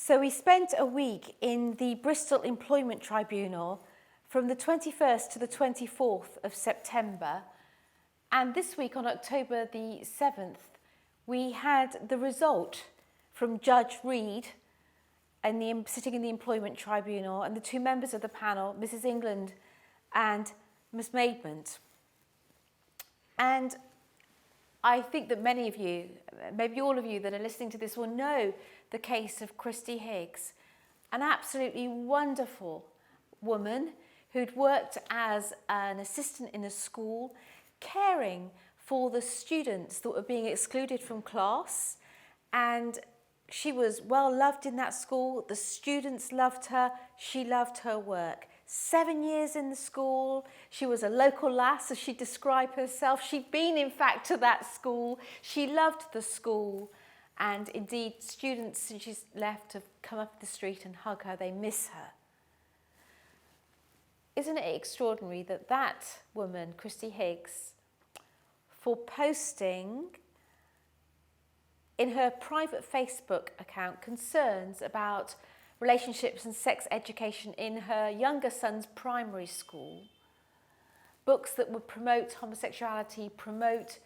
So we spent a week in the Bristol Employment Tribunal from the 21st to the 24th of September. And this week on October the 7th, we had the result from Judge Reed sitting in the Employment Tribunal, and the two members of the panel, Mrs. England and Miss Maidment. And I think that many of you, maybe all of you that are listening to this, will know the case of Kristie Higgs, an absolutely wonderful woman who'd worked as an assistant in a school, caring for the students that were being excluded from class. And she was well loved in that school. The students loved her. She loved her work. 7 years in the school. She was a local lass, as she described herself. She'd been, in fact, to that school. She loved the school. And indeed, students, since she's left, have come up the street and hug her. They miss her. Isn't it extraordinary that that woman, Kristie Higgs, for posting in her private Facebook account concerns about relationships and sex education in her younger son's primary school, books that would promote homosexuality, promote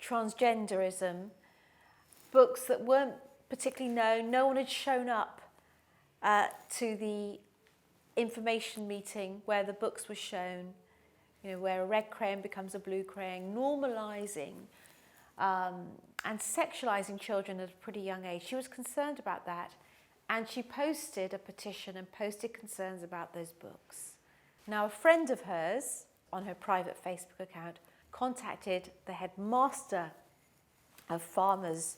transgenderism, books that weren't particularly known. No one had shown up to the information meeting where the books were shown, where a red crayon becomes a blue crayon, normalising and sexualising children at a pretty young age. She was concerned about that. And she posted a petition and posted concerns about those books. Now, a friend of hers, on her private Facebook account, contacted the headmaster of Farmers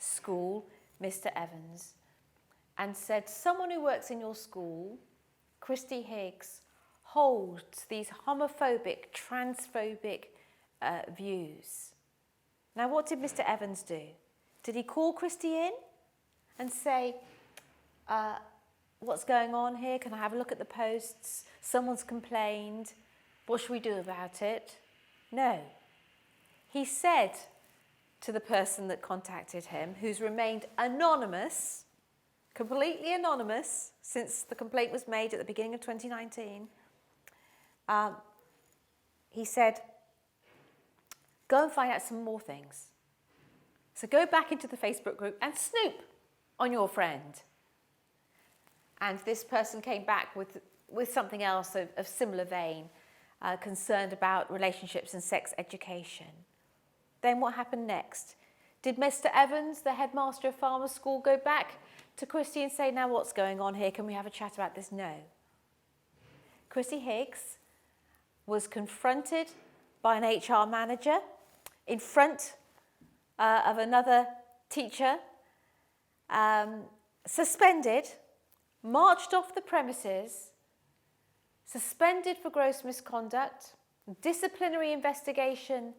School, Mr. Evans, and said, someone who works in your school, Kristie Higgs, holds these homophobic, transphobic views. Now, what did Mr. Evans do? Did he call Kristie in and say, what's going on here? Can I have a look at the posts? Someone's complained. What should we do about it? No. He said to the person that contacted him, who's remained anonymous, completely anonymous, since the complaint was made at the beginning of 2019, he said, go and find out some more things. So go back into the Facebook group and snoop on your friend. And this person came back with something else of similar vein, concerned about relationships and sex education. Then what happened next? Did Mr. Evans, the headmaster of Farmers School, go back to Kristie and say, now what's going on here? Can we have a chat about this? No. Kristie Higgs was confronted by an HR manager in front of another teacher, suspended, marched off the premises, suspended for gross misconduct. Disciplinary investigation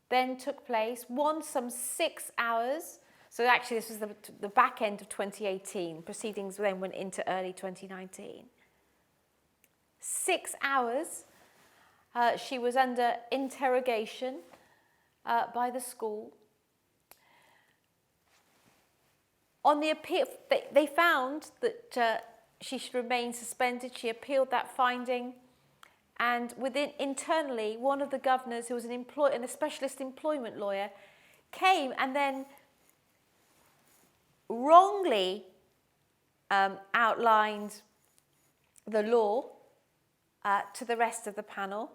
then took place, some 6 hours. So actually this was the back end of 2018. Proceedings then went into early 2019. 6 hours she was under interrogation by the school. On the appeal, they found that she should remain suspended. She appealed that finding, and internally, one of the governors, who was a specialist employment lawyer, came and then wrongly outlined the law to the rest of the panel,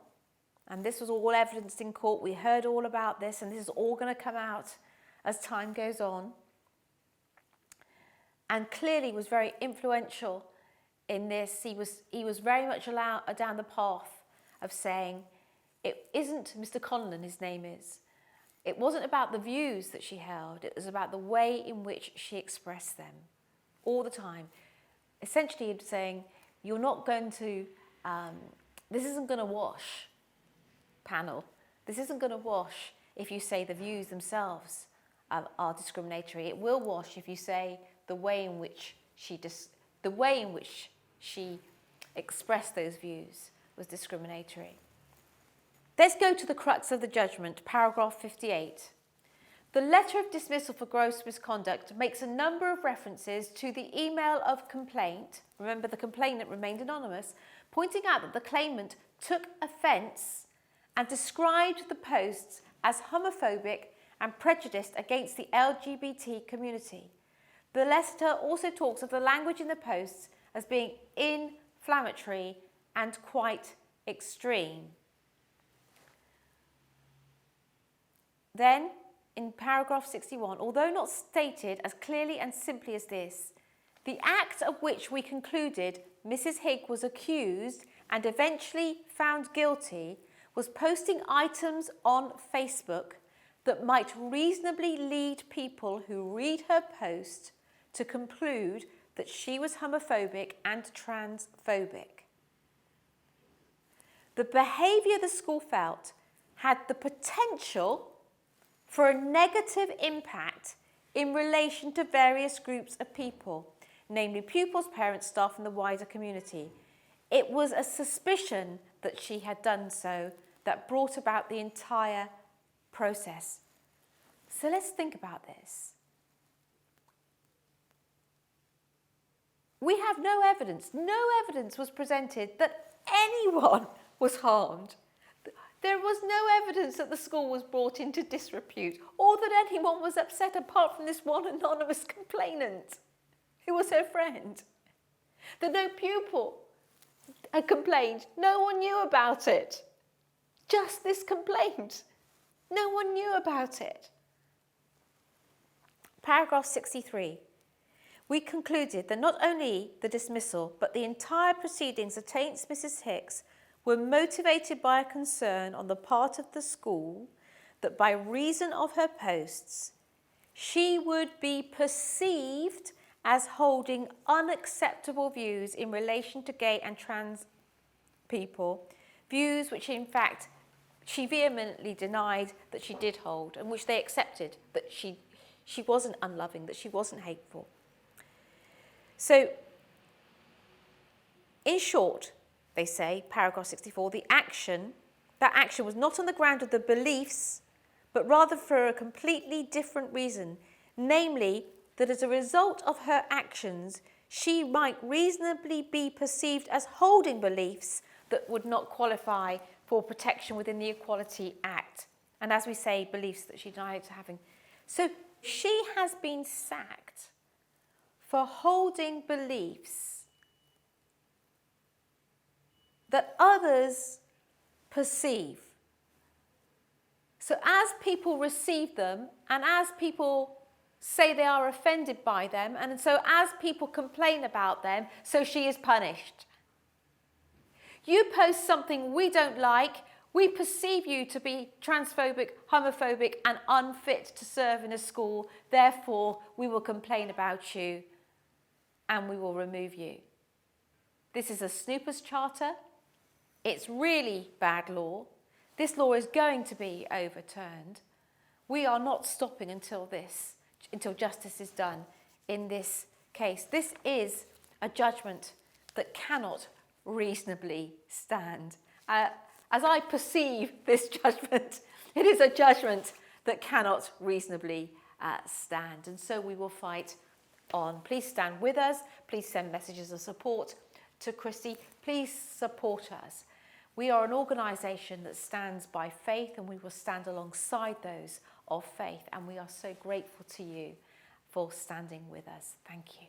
and this was all evidenced in court. We heard all about this, and this is all going to come out as time goes on. And clearly was very influential in this. He was very much down the path of saying, it isn't Mr. Conlon, his name is. It wasn't about the views that she held. It was about the way in which she expressed them all the time. Essentially saying, you're not going to, this isn't going to wash, panel. This isn't going to wash if you say the views themselves are discriminatory. It will wash if you say the way in which she expressed those views was discriminatory. Let's go to the crux of the judgment, paragraph 58. The letter of dismissal for gross misconduct makes a number of references to the email of complaint. Remember, the complainant remained anonymous, pointing out that the claimant took offence and described the posts as homophobic and prejudiced against the LGBT community. The letter also talks of the language in the posts as being inflammatory and quite extreme. Then, in paragraph 61, although not stated as clearly and simply as this, the act of which we concluded Mrs. Higgs was accused and eventually found guilty was posting items on Facebook that might reasonably lead people who read her post to conclude that she was homophobic and transphobic. The behaviour the school felt had the potential for a negative impact in relation to various groups of people, namely pupils, parents, staff and the wider community. It was a suspicion that she had done so that brought about the entire process. So let's think about this. We have no evidence was presented that anyone was harmed. There was no evidence that the school was brought into disrepute or that anyone was upset apart from this one anonymous complainant who was her friend. That no pupil had complained. No one knew about it. Just this complaint. No one knew about it. Paragraph 63. We concluded that not only the dismissal, but the entire proceedings against Mrs. Higgs were motivated by a concern on the part of the school that by reason of her posts, she would be perceived as holding unacceptable views in relation to gay and trans people, views which in fact she vehemently denied that she did hold and which they accepted, that she wasn't unloving, that she wasn't hateful. So, in short, they say, paragraph 64, that action was not on the ground of the beliefs, but rather for a completely different reason, namely that as a result of her actions, she might reasonably be perceived as holding beliefs that would not qualify for protection within the Equality Act. And as we say, beliefs that she denied having. So she has been sacked for holding beliefs that others perceive. So as people receive them and as people say they are offended by them, and so as people complain about them, so she is punished. You post something we don't like, we perceive you to be transphobic, homophobic and unfit to serve in a school, therefore we will complain about you and we will remove you. This is a snooper's charter. It's really bad law. This law is going to be overturned. We are not stopping until justice is done in this case. This is a judgment that cannot reasonably stand. As I perceive this judgment, it is a judgment that cannot reasonably stand. And so we will fight on. Please stand with us. Please send messages of support to Kristie. Please support us. We are an organisation that stands by faith, and we will stand alongside those of faith. And we are so grateful to you for standing with us. Thank you.